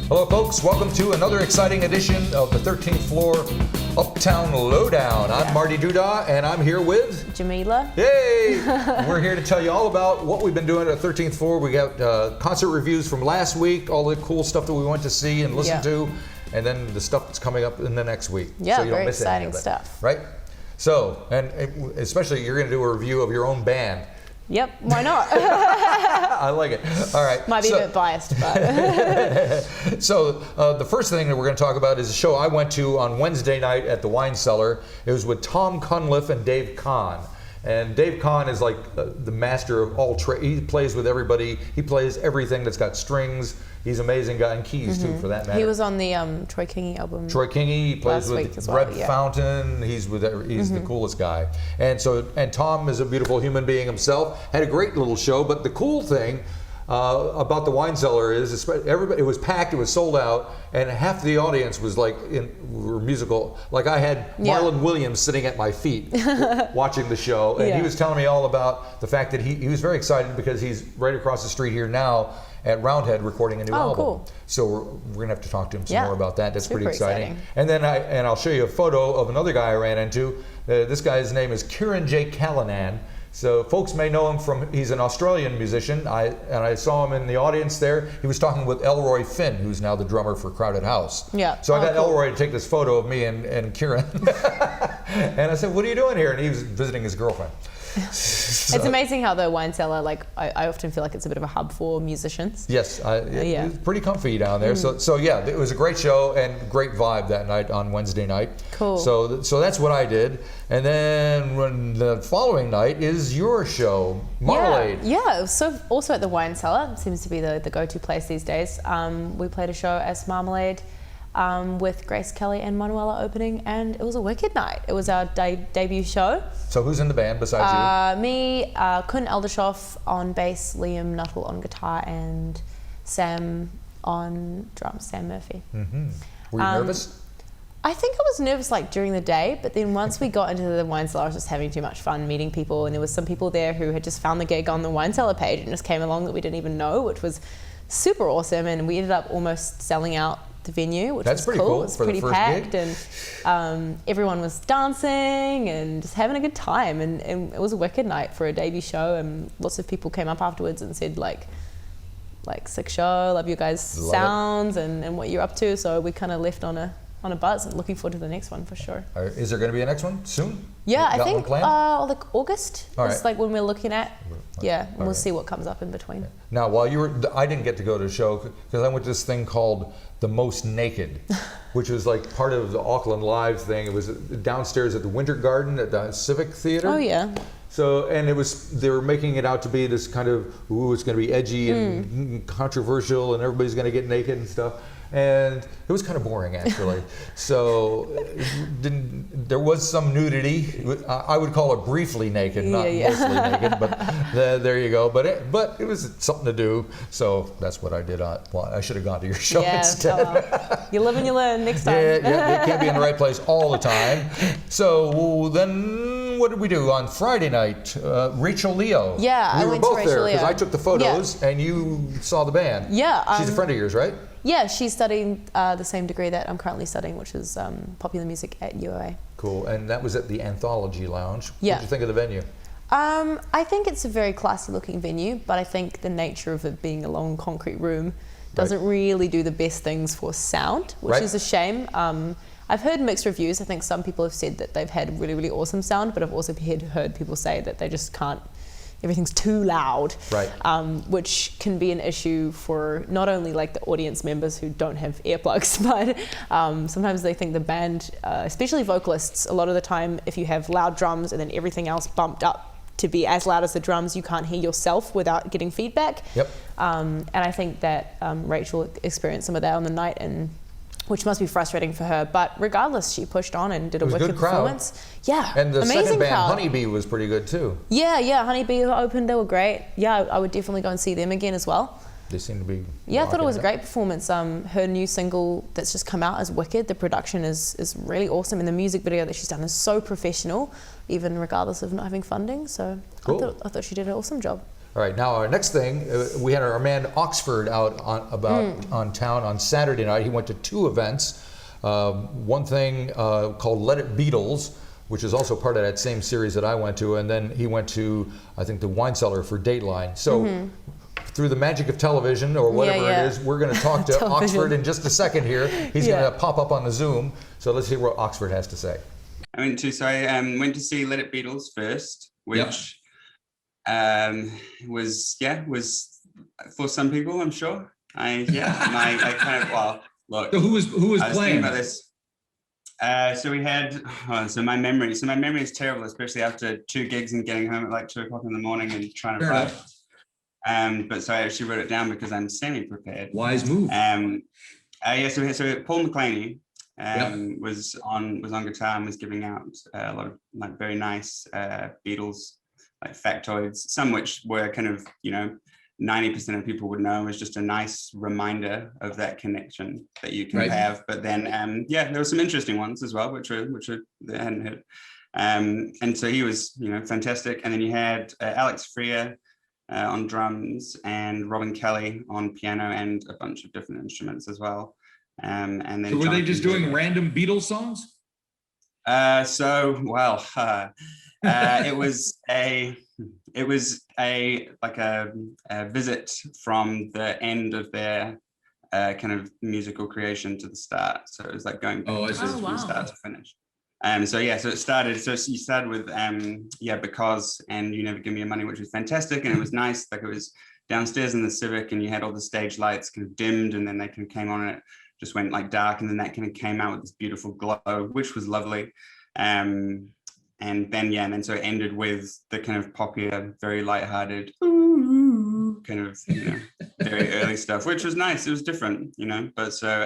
Hello folks, welcome to another exciting edition of the 13th floor Uptown Lowdown. I'm Marty Duda and I'm here with Jemilah. Yay! We're here to tell you all about what we've been doing at the 13th floor. We got concert reviews from last week, all the cool stuff that we went to see and listen to, and then the stuff that's coming up in the next week. Yeah, so you don't very miss exciting any of it, stuff. Right? So, and especially you're going to do a review of your own band. Yep, why not? I like it. All right. Might be a bit biased, but. So the first thing that we're going to talk about is a show I went to on Wednesday night at the Wine Cellar. It was with Tom Cunliffe and Dave Kahn. And Dave Kahn is like the master of all trade. He plays with everybody. He plays everything that's got strings. He's an amazing guy, and keys too, for that matter. He was on the Troy Kingi album. Troy Kingi, he plays with Red Fountain. He's the coolest guy. And Tom is a beautiful human being himself. Had a great little show. But the cool thing about the Wine Cellar is everybody. It was packed. It was sold out, and half the audience was were musical. Like I had Marlon Williams sitting at my feet watching the show, and he was telling me all about the fact that he was very excited because he's right across the street here now at Roundhead recording a new album. Cool. So we're gonna have to talk to him some more about that. That's pretty exciting. And then I'll show you a photo of another guy I ran into. This guy's name is Kieran J. Callanan. So folks may know him from, he's an Australian musician. I saw him in the audience there. He was talking with Elroy Finn, who's now the drummer for Crowded House. Yeah. So I got Elroy to take this photo of me and Kieran. And I said, what are you doing here? And he was visiting his girlfriend. It's amazing how the Wine Cellar, I often feel like it's a bit of a hub for musicians. Yes, it was pretty comfy down there. So yeah, it was a great show and great vibe that night on Wednesday night. Cool. So that's what I did. And then the following night is your show, Marmalade. Yeah, so also at the Wine Cellar. Seems to be the go-to place these days. We played a show as Marmalade. With Grace Kelly and Manuela opening, and it was a wicked night. It was our debut show. So who's in the band besides you? Me, Kun Eldershoff on bass, Liam Nuttall on guitar, and Sam on drums, Sam Murphy. Mm-hmm. Were you nervous? I think I was nervous during the day, but then once we got into the Wine Cellar, I was just having too much fun meeting people, and there was some people there who had just found the gig on the Wine Cellar page and just came along that we didn't even know, which was super awesome, and we ended up almost selling out the venue, which was pretty cool. It was pretty packed, and everyone was dancing and just having a good time, and it was a wicked night for a debut show, and lots of people came up afterwards and said like sick show, love you guys' sounds and what you're up to, so we kind of left on a buzz and looking forward to the next one for sure. Is there going to be a next one soon? Yeah, I think August is when we're looking at. Yeah, and we'll see what comes up in between. Now, while you were, I didn't get to go to the show because I went to this thing called The Most Naked, which was part of the Auckland Live thing. It was downstairs at the Winter Garden at the Civic Theater. Oh yeah. So, and they were making it out to be this kind of, it's going to be edgy and controversial, and everybody's going to get naked and stuff. And it was kind of boring, actually. So there was some nudity. I would call it briefly naked, not mostly naked. But there you go. But it was something to do. So that's what I did. I should have gone to your show instead. You live and you learn. Next time. Yeah, you can't be in the right place all the time. So then, what did we do on Friday night? Rachel Leo. Yeah, we were both there because Leo. I took the photos and you saw the band. Yeah, she's a friend of yours, right? Yeah, she's studying the same degree that I'm currently studying, which is popular music at UOA. Cool, and that was at the Anthology Lounge. Yeah. What did you think of the venue? I think it's a very classy looking venue, but I think the nature of it being a long concrete room doesn't really do the best things for sound, which is a shame. I've heard mixed reviews. I think some people have said that they've had really, really awesome sound, but I've also heard people say that they just can't, everything's too loud, which can be an issue for not only the audience members who don't have earplugs, but sometimes they think the band, especially vocalists, a lot of the time if you have loud drums and then everything else bumped up to be as loud as the drums, you can't hear yourself without getting feedback. Yep. And I think that Rachel experienced some of that on the night, and which must be frustrating for her. But regardless, she pushed on and did a wicked performance. Yeah, and the amazing second band, crowd. Honeybee, was pretty good too. Yeah, Honeybee opened. They were great. Yeah, I would definitely go and see them again as well. They seem to be. Yeah, I thought it was a great performance. Her new single that's just come out is wicked. The production is really awesome, and the music video that she's done is so professional, even regardless of not having funding. So cool. I thought she did an awesome job. All right, now our next thing, we had our man Oxford out on town on Saturday night. He went to 2 events. One thing called Let It Beatles, which is also part of that same series that I went to, and then he went to, I think, the Wine Cellar for Dateline. So through the magic of television or whatever it is, we're going to talk to Oxford in just a second here. He's going to pop up on the Zoom. So let's hear what Oxford has to say. I went to see Let It Beatles first, which was for some people, I'm sure. I kind of, well, look. So who was I was playing? thinking about this. So we had, my memory is terrible, especially after 2 gigs and getting home at like 2 o'clock in the morning and trying to write. But so I actually wrote it down because I'm semi-prepared. Wise move. So Paul McClaney was on guitar and was giving out a lot of like very nice Beatles like factoids, some which were kind of 90% of people would know as just a nice reminder of that connection that you can have. But then there were some interesting ones as well, which they hadn't heard. And so he was fantastic. And then you had Alex Freer on drums and Robin Kelly on piano and a bunch of different instruments as well. And then so were they just doing random Beatles songs? It was a visit from the end of their kind of musical creation to the start. So it was like going back from start to finish. So it started. So you started with Because and You Never Give Me Your Money, which was fantastic, and it was nice. Like it was downstairs in the Civic, and you had all the stage lights kind of dimmed, and then they kind of came on, and it just went like dark, and then that kind of came out with this beautiful glow, which was lovely. And then so it ended with the kind of popular, very lighthearted kind of very early stuff, which was nice. It was different, But so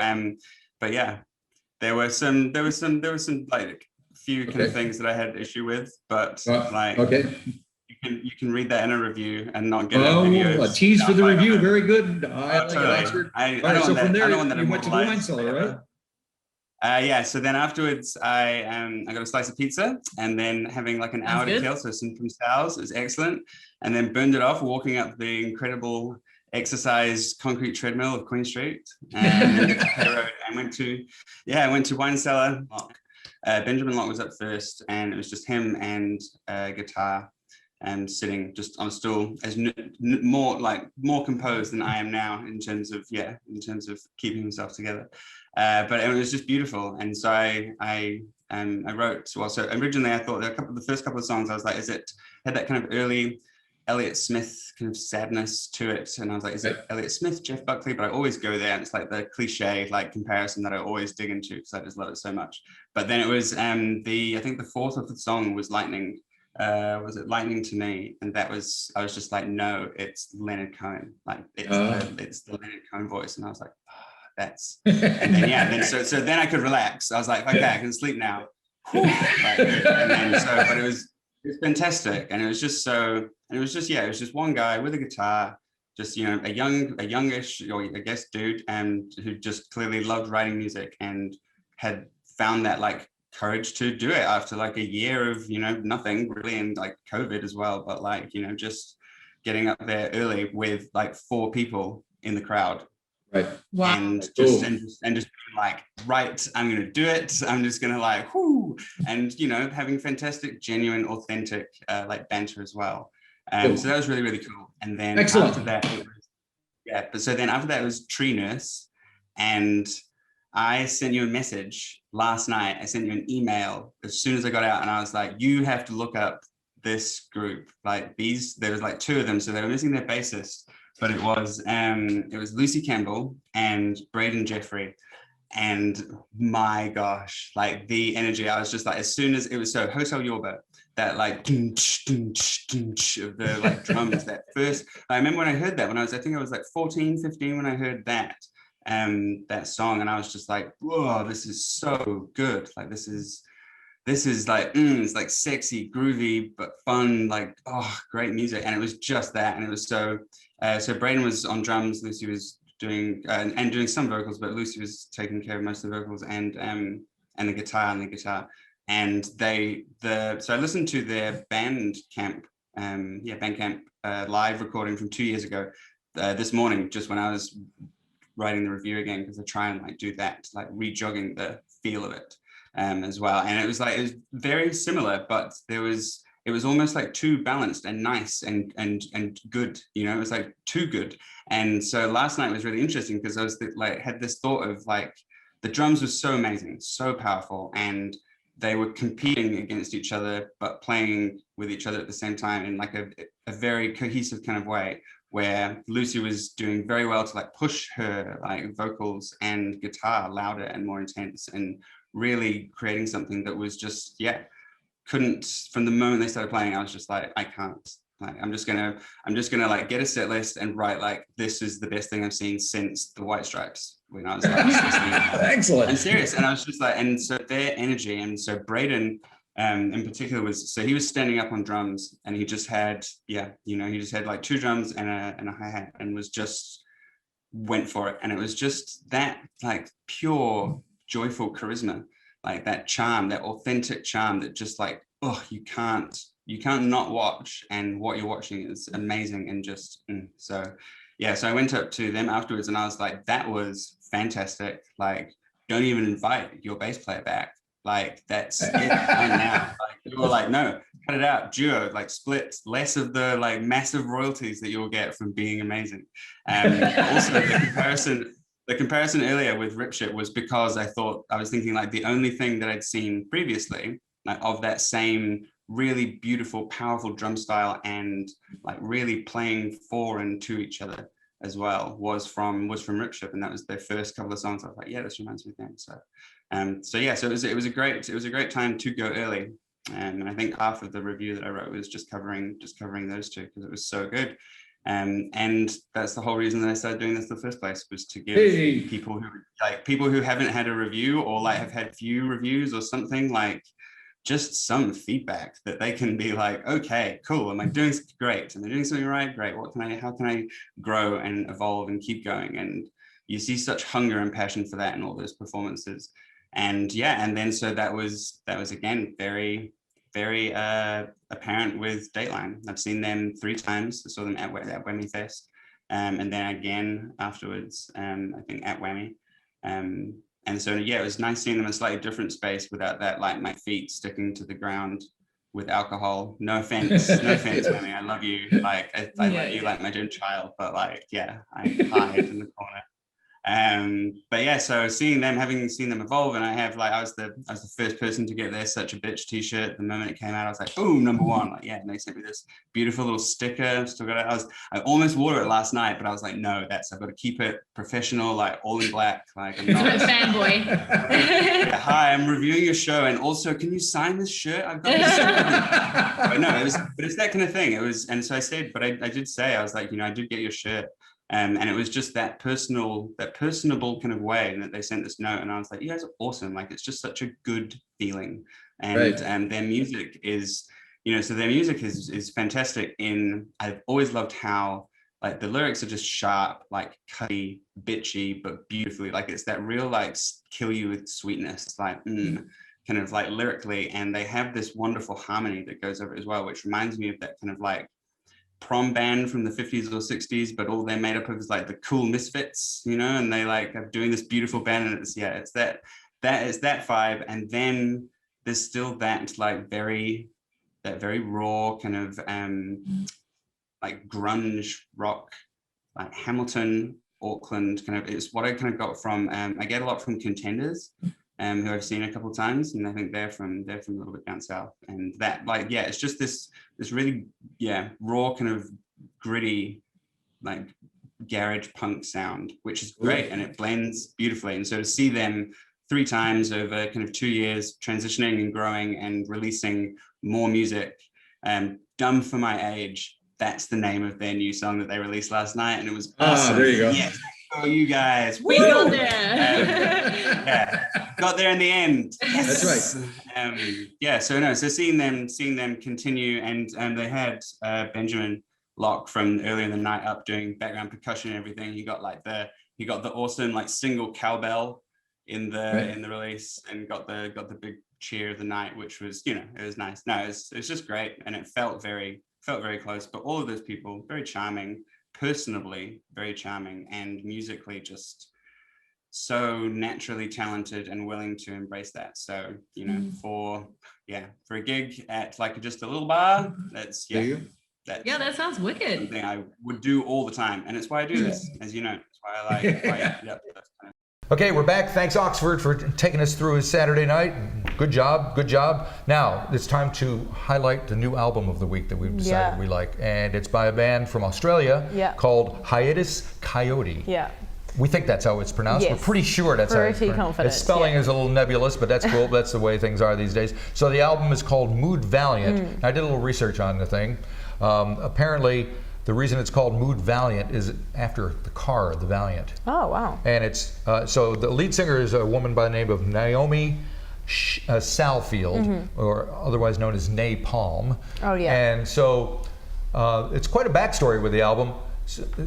but yeah, there were some like few kind of things that I had issue with, but you can read that in a review and not get a video. A tease for the review, very good. Totally. I from there, you went to the Wine Cellar, right? So then afterwards, I got a slice of pizza, and then having like an hour to kill, so some from Sal's, it was excellent, and then burned it off walking up the incredible exercise concrete treadmill of Queen Street, and then got to Pay Road and I went to Wine Cellar. Benjamin Locke was up first, and it was just him and guitar, and sitting just on a stool, as more composed than I am now in terms of keeping himself together. But it was just beautiful, and so I wrote. So originally I thought the first couple of songs I was like, had that kind of early Elliott Smith kind of sadness to it, and I was like, is it Elliott Smith, Jeff Buckley? But I always go there, and it's like the cliche like comparison that I always dig into because I just love it so much. But then it was I think the 4th or 5th song was Lightning. Was it Lightning to Me? And I was just like, no, it's Leonard Cohen, like it's the Leonard Cohen voice, and I was like, and then so then I could relax. I was like, okay, I can sleep now. But it was fantastic, and it was just one guy with a guitar, just a youngish, or I guess dude, and who just clearly loved writing music and had found that like courage to do it after like a year of nothing really, and like COVID as well, but like just getting up there early with like 4 people in the crowd. Right. Wow. And just like, right, I'm going to do it. I'm just going to like, whoo, and having fantastic, genuine, authentic like banter as well. So that was really, really cool. And then after that, it was Tree Nurse, and I sent you a message last night. I sent you an email as soon as I got out, and I was like, you have to look up this group. Like there was like 2 of them, so they were missing their bassist. But it was Lucy Campbell and Braden Jeffrey, and my gosh, like the energy, I was just like, as soon as it was Hotel Yorba, that like of the like drums, that first, I remember when I heard that I think I was like 14, 15 when I heard that song, and I was just like, whoa, this is so good. Like this is like it's like sexy, groovy, but fun, like great music. And it was just that, and it was so Braden was on drums, Lucy was doing and doing some vocals, but Lucy was taking care of most of the vocals and the guitar. And so I listened to their Bandcamp Bandcamp live recording from 2 years ago this morning, just when I was writing the review again, because I try and like do that, like rejogging the feel of it as well. And it was very similar, but it was almost like too balanced and nice and good, you know, it was like too good. And so last night was really interesting because I was had this thought of like, the drums were so amazing, so powerful, and they were competing against each other, but playing with each other at the same time in like a very cohesive kind of way, where Lucy was doing very well to like push her like vocals and guitar louder and more intense, and really creating something that was just, couldn't, from the moment they started playing, I was just like, I can't, like, I'm just gonna like get a set list and write like, this is the best thing I've seen since the White Stripes, when I was like, excellent and serious. And I was just like, and so their energy, and so Braden in particular he was standing up on drums, and he just had, he just had like 2 drums and a hi-hat, and was just went for it. And it was just that like pure, joyful charisma, like that charm, that authentic charm that just like, oh, you can't not watch, and what you're watching is amazing. And just so I went up to them afterwards and I was like, that was fantastic, like, don't even invite your bass player back, like, that's it right now. Like, they were like, no, cut it out, duo, like, split, less of the like massive royalties that you'll get from being amazing. Also the comparison earlier with Rip Shit was because I was thinking like the only thing that I'd seen previously, like, of that same really beautiful, powerful drum style and like really playing for and to each other as well was from Rip Shit, and that was their first couple of songs. I was like, yeah, this reminds me of them. So it was a great time to go early, and I think half of the review that I wrote was just covering those two, because it was so good. And that's the whole reason that I started doing this in the first place, was to give people who haven't had a review, or like have had few reviews or something, like just some feedback that they can be like, okay, cool, am I doing great? Am I doing something right? Great. How can I grow and evolve and keep going? And you see such hunger and passion for that in all those performances. And then so that was again very, very apparent with Dateline. I've seen them 3 times. I saw them at Whammy Fest, and then again afterwards, I think at Whammy. And so it was nice seeing them in a slightly different space, without that like my feet sticking to the ground with alcohol. No offense, Whammy, I love you. Like I love you like my own child, but like I hide in the corner. So having seen them evolve, and I was the first person to get their Such a Bitch t-shirt. The moment it came out, I was like, oh, #1, like, and they sent me this beautiful little sticker. Still got it. I almost wore it last night, but I was like, no, I've got to keep it professional, like all in black, like I'm not a fanboy. Hi, I'm reviewing your show, and also, can you sign this shirt? I've got this. But it's that kind of thing. It was, and so I said, but I did say, I was like, I did get your shirt. And it was just that personable kind of way, and that they sent this note, and I was like, you guys are awesome. Like, it's just such a good feeling. And their music is, their music is fantastic. I've always loved how like the lyrics are just sharp, like cutty, bitchy, but beautifully. Like, it's that real like kill you with sweetness, like kind of like lyrically. And they have this wonderful harmony that goes over it as well, which reminds me of that kind of like prom band from the 50s or 60s, but all they're made up of is like the Cool Misfits, and they like are doing this beautiful band, and it's that vibe. And then there's still that like very raw kind of like grunge rock, like Hamilton, Auckland kind of. It's what I kind of got from I get a lot from Contenders, who I've seen a couple of times, and I think they're from a little bit down south. And that it's just this really raw kind of gritty like garage punk sound, which is great, and it blends beautifully. And so to see them 3 times over kind of 2 years, transitioning and growing and releasing more music, Dumb for My Age, that's the name of their new song that they released last night, and it was awesome. There you go. Yes. Oh, you guys. We got there. Got there in the end. Yes. That's right. So seeing them continue, and they had Benjamin Locke from earlier in the night up doing background percussion and everything. He got the awesome like single cowbell in the release, and got the big cheer of the night, which was, it was nice. No, it's just great, and it felt very, felt very close. But all of those people, very charming, personably very charming, and musically just so naturally talented and willing to embrace that. So, you know, for a gig at like just a little bar, that's that sounds wicked. Something I would do all the time, and it's why I do this, as you know. It's why I like. Okay, we're back. Thanks, Oxford, for taking us through his Saturday night. Good job, good job. Now, it's time to highlight the new album of the week that we've decided we like. And it's by a band from Australia called Hiatus Kaiyote. Yeah. We think that's how it's pronounced. Yes. We're pretty sure that's how it's pronounced. Confident. Its spelling is a little nebulous, but that's cool. That's the way things are these days. So the album is called Mood Valiant. I did a little research on the thing. Apparently, the reason it's called Mood Valiant is after the car, the Valiant. Oh, wow. And it's, so the lead singer is a woman by the name of Naomi Salfield, or otherwise known as Napalm. Oh, yeah. And so it's quite a backstory with the album.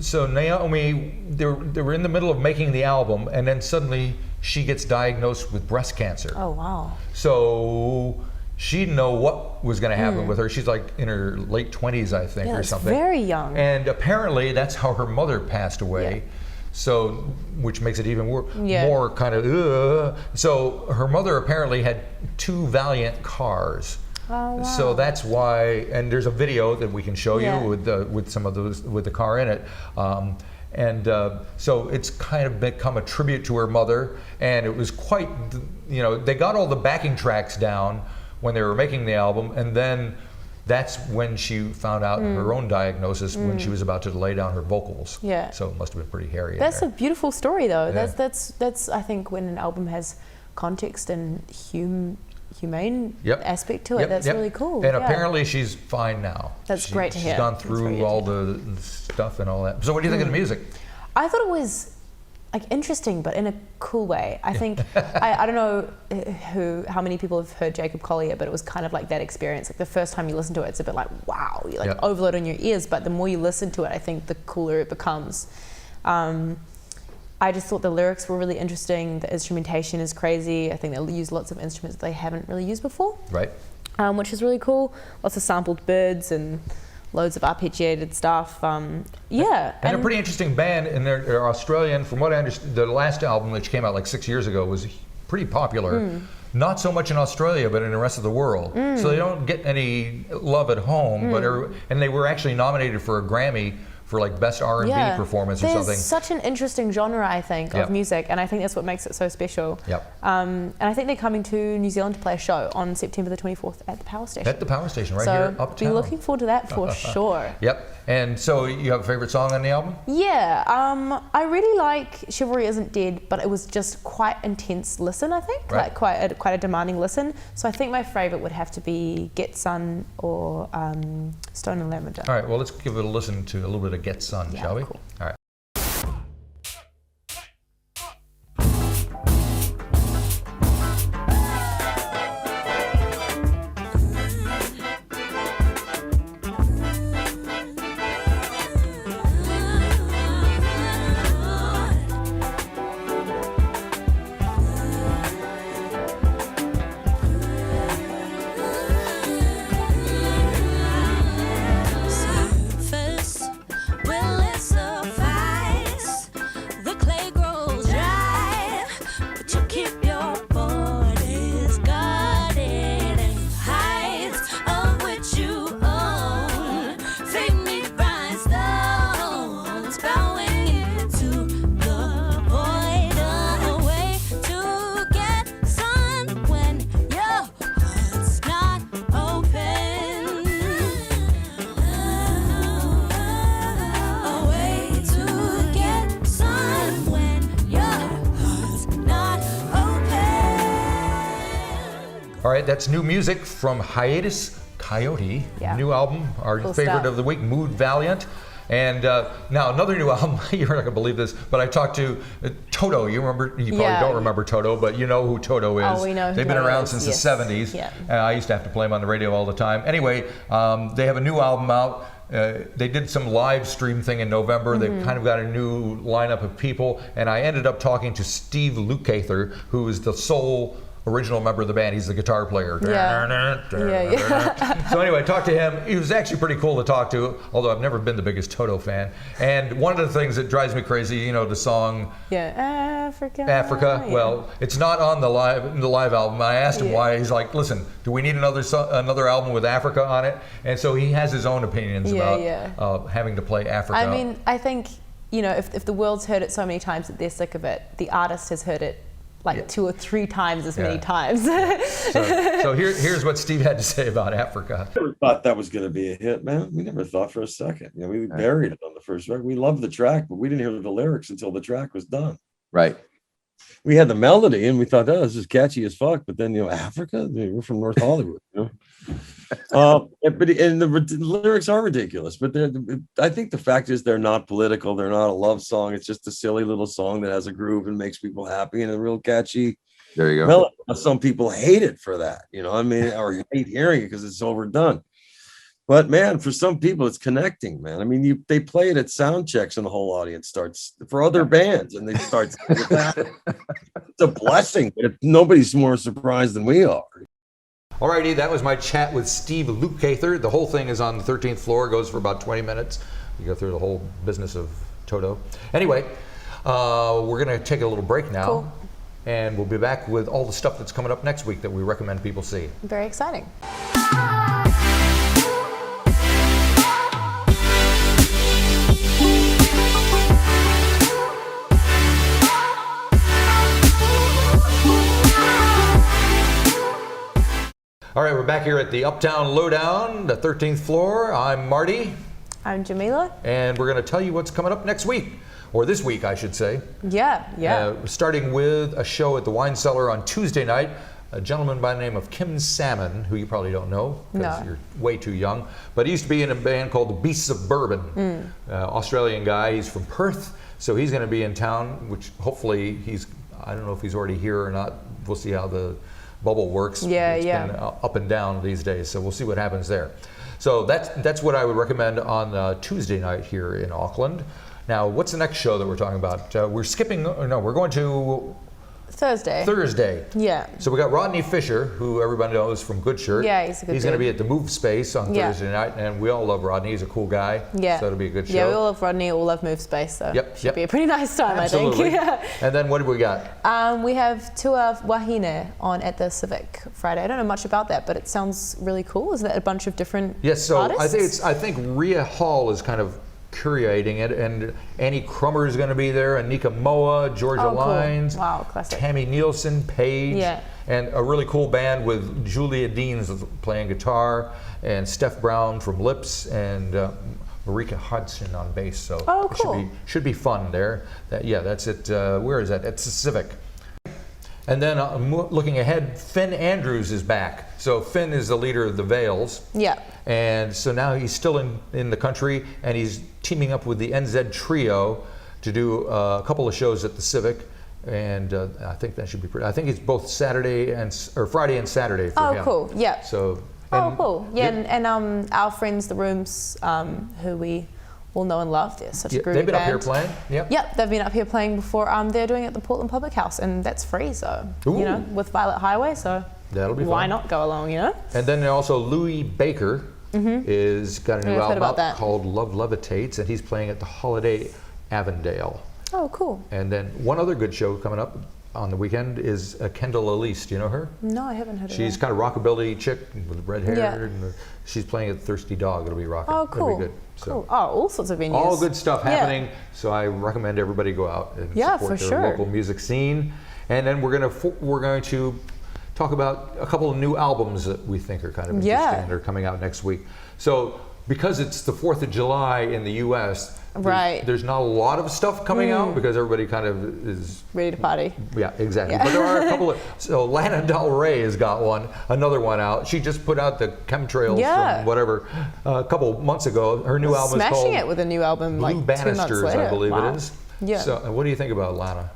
So Naomi, they were in the middle of making the album, and then suddenly she gets diagnosed with breast cancer. Oh, wow. So she didn't know what was going to happen with her. She's like in her late 20s, I think, or something. Very young. And apparently that's how her mother passed away. Yeah. So, which makes it even more kind of, So her mother apparently had 2 Valiant cars. Oh, wow. So that's why, and there's a video that we can show you with some of those, with the car in it. So it's kind of become a tribute to her mother, and it was quite, they got all the backing tracks down when they were making the album, and then that's when she found out her own diagnosis when she was about to lay down her vocals. Yeah. So it must have been pretty hairy. That's a beautiful story, though. Yeah. That's I think when an album has context and humane aspect to it, that's really cool. And apparently she's fine now. That's great to hear. She's gone through all the stuff and all that. So what do you think of the music? I thought it was interesting, but in a cool way. I think I don't know how many people have heard Jacob Collier, but it was kind of like that experience. Like the first time you listen to it, it's a bit like, wow, you overload on your ears. But the more you listen to it, I think the cooler it becomes. I just thought the lyrics were really interesting. The instrumentation is crazy. I think they use lots of instruments that they haven't really used before. Right. Which is really cool. Lots of sampled birds and loads of arpeggiated stuff. And a pretty interesting band, and they're Australian. From what I understand, the last album, which came out like 6 years ago, was pretty popular. Not so much in Australia, but in the rest of the world. So they don't get any love at home, and they were actually nominated for a Grammy for like best R&B performance or something. There's such an interesting genre, I think, of music, and I think that's what makes it so special. And I think they're coming to New Zealand to play a show on September the 24th at the Power Station. At the Power Station, right here, Uptown. So be looking forward to that for sure. And so you have a favorite song on the album? I really like Chivalry Isn't Dead, but it was just quite intense listen, I think. Right. Like quite a demanding listen. So I think my favorite would have to be Get Sun or Stone and Lavender. All right, well, let's give it a listen to a little bit of Get Sun, shall we? Cool. All right. All right, that's new music from Hiatus Kaiyote, new album, our favorite of the week, Mood Valiant. And now another new album, you're not gonna believe this, but I talked to Toto. You probably don't remember Toto, but you know who Toto is. Oh, we know. They've been around since the 70s. I used to have to play them on the radio all the time. Anyway, they have a new album out. They did some live stream thing in November. They've kind of got a new lineup of people, and I ended up talking to Steve Lukather, who is the sole original member of the band. He's the guitar player. Yeah. So anyway, talked to him. He was actually pretty cool to talk to, although I've never been the biggest Toto fan. And one of the things that drives me crazy, you know, the song Africa. Yeah. Well, it's not on the live album. I asked him why. He's like, listen, do we need another album with Africa on it? And so he has his own opinions about having to play Africa. I mean, I think, you know, if the world's heard it so many times that they're sick of it, the artist has heard it like 2 or 3 times as many times. So here's what Steve had to say about Africa. I never thought that was going to be a hit, man. We never thought for a second. You know, we buried it on the first record. We loved the track, but we didn't hear the lyrics until the track was done. Right. We had the melody and we thought, oh, this is catchy as fuck. But then, you know, Africa, we're from North Hollywood, you know. And the lyrics are ridiculous, but I think the fact is they're not political. They're not a love song. It's just a silly little song that has a groove and makes people happy and a real catchy. There you go. Melody. Some people hate it for that, you know. I mean, or hate hearing it because it's overdone. But man, for some people, it's connecting, man. I mean, they play it at sound checks and the whole audience starts for other bands, and they start. It's a blessing. Nobody's more surprised than we are. Alrighty, that was my chat with Steve Lukather. The whole thing is on the 13th floor, goes for about 20 minutes. You go through the whole business of Toto. Anyway, we're going to take a little break now. Cool. And we'll be back with all the stuff that's coming up next week that we recommend people see. Very exciting. All right, we're back here at the Uptown Lowdown, the 13th floor. I'm Marty. I'm Jemilah. And we're going to tell you what's coming up next week, or this week, I should say. Yeah. Starting with a show at the Wine Cellar on Tuesday night. A gentleman by the name of Kim Salmon, who you probably don't know because you're way too young, but he used to be in a band called the Beasts of Bourbon. Australian guy. He's from Perth, so he's going to be in town, which hopefully I don't know if he's already here or not. We'll see how the bubble works. It's been up and down these days, so we'll see what happens there. So that's what I would recommend on Tuesday night here in Auckland. Now, what's the next show that we're talking about? We're going to Thursday. Yeah. So we got Rodney Fisher, who everybody knows from Good Shirt. Yeah, he's a good He's going to be at the Move Space on Thursday night, and we all love Rodney. He's a cool guy. Yeah. So it'll be a good show. Yeah, we all love Rodney, all love Move Space, so should be a pretty nice time, Absolutely. I think. And then what do we got? We have Tua Wahine on at the Civic Friday. I don't know much about that, but it sounds really cool. Is that a bunch of different artists? I think Rhea Hall is kind of curating it, and Annie Crummer is going to be there, Anika Moa, Georgia Lines, wow, classic. Tammy Nielsen, Paige, and a really cool band with Julia Deans playing guitar, and Steph Brown from Lips, and Marika Hudson on bass. So it should be fun there. That's it. Where is that? It's the Civic. And then looking ahead, Finn Andrews is back. So Finn is the leader of the Veils. Yeah. And so now he's still in the country, and he's teaming up with the NZ Trio to do a couple of shows at the Civic. And I think that should be pretty. I think it's both Friday and Saturday for him. Oh, cool. Yeah. So. Cool. Yeah, and our friends, the Rooms, who we all know and love. They're such a groovy band. They've been up here playing? Yep, they've been up here playing before. They're doing it at the Portland Public House, and that's free, so, you know, with Violet Highway, so that'll be why fun. not go along, you know? And then also Louis Baker is got a new album out called Love Levitates, and he's playing at the Holiday Avondale. Oh, cool. And then one other good show coming up on the weekend is Kendall Elise. Do you know her? No, I haven't heard of her. She's kind of rockabilly chick with red hair. Yeah. And she's playing at Thirsty Dog. It'll be rocking. Oh, cool. It'll be good. So, cool. Oh, all sorts of venues. all good stuff happening. So I recommend everybody go out and support their local music scene. And then we're going to talk about a couple of new albums that we think are kind of interesting that are coming out next week. So because it's the 4th of July in the U.S., there's not a lot of stuff coming out because everybody kind of is ready to party. Yeah, exactly. But there are a couple of. So Lana Del Rey has got another one out. She just put out the Chemtrails from whatever a couple months ago. Her new album is called smashing it with a new album Blue like 2 months later. I believe it is. Yeah. So what do you think about Lana?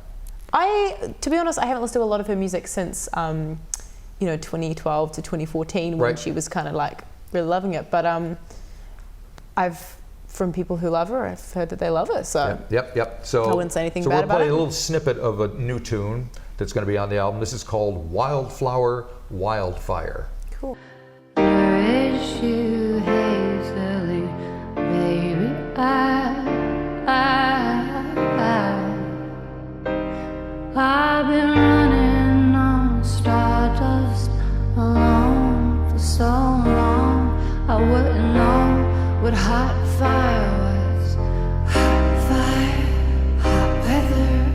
To be honest, I haven't listened to a lot of her music since 2012 to 2014 when she was kind of like really loving it. But from people who love her, I've heard that they love her. So Yep. So I wouldn't say anything bad we'll about play it. a little snippet of a new tune that's going to be on the album. This is called Wildflower, Wildfire. Cool. Nourish you hazily, baby. I've been running on stardust alone for so long. I wouldn't know what hot fire was. Hot fire, hot weather.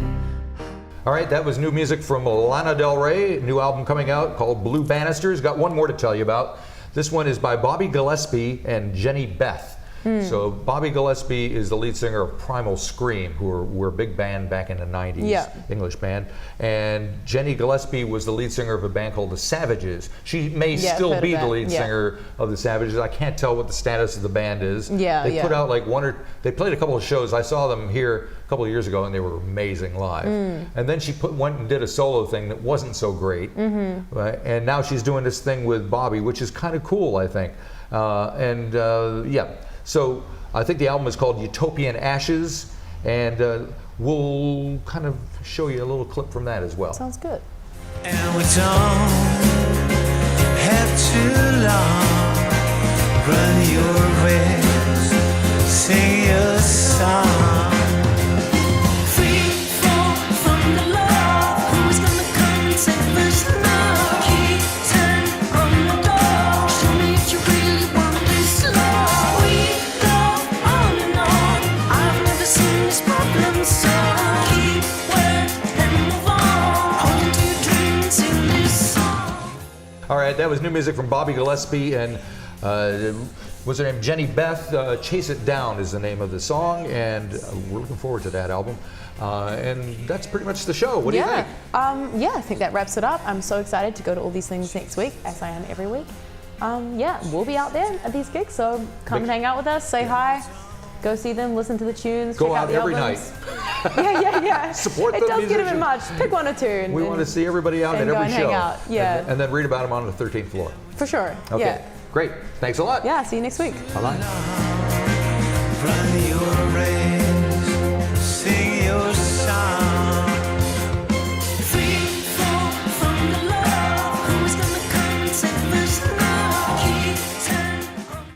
All right, that was new music from Lana Del Rey, new album coming out called Blue Banisters. Got one more to tell you about. This one is by Bobby Gillespie and Jehnny Beth. So Bobby Gillespie is the lead singer of Primal Scream, who were a big band back in the 90s, English band. And Jehnny Gillespie was the lead singer of a band called The Savages. She may still be the lead singer of The Savages. I can't tell what the status of the band is. They put out like they played a couple of shows. I saw them here a couple of years ago and they were amazing live. And then she went and did a solo thing that wasn't so great. Right? And now she's doing this thing with Bobby, which is kind of cool, I think. So I think the album is called Utopian Ashes, and we'll kind of show you a little clip from that as well. Sounds good. And we don't have too long. Run your race, sing your song. Free fall from the love. Who's gonna come and save us now? Key turn on the door. Show me if you really want this love. We go on and on. I've never seen this problem solved. Keep word and move on. Hold to your dreams in this song. All right, that was new music from Bobby Gillespie and what's her name? Jehnny Beth. Chase It Down is the name of the song, and we're looking forward to that album. And that's pretty much the show. What do you think? I think that wraps it up. I'm so excited to go to all these things next week, as I am every week. We'll be out there at these gigs, so come and hang out with us, say hi, go see them, listen to the tunes, Go check out out the every albums. night. Support It the does get a bit musicians. much. Pick one or two. We want to see everybody out at and go every and show. hang out. Yeah. And then read about them on the 13th floor. For sure. Okay. Yeah. Great. Thanks a lot. Yeah, see you next week. Bye-bye. Run your race.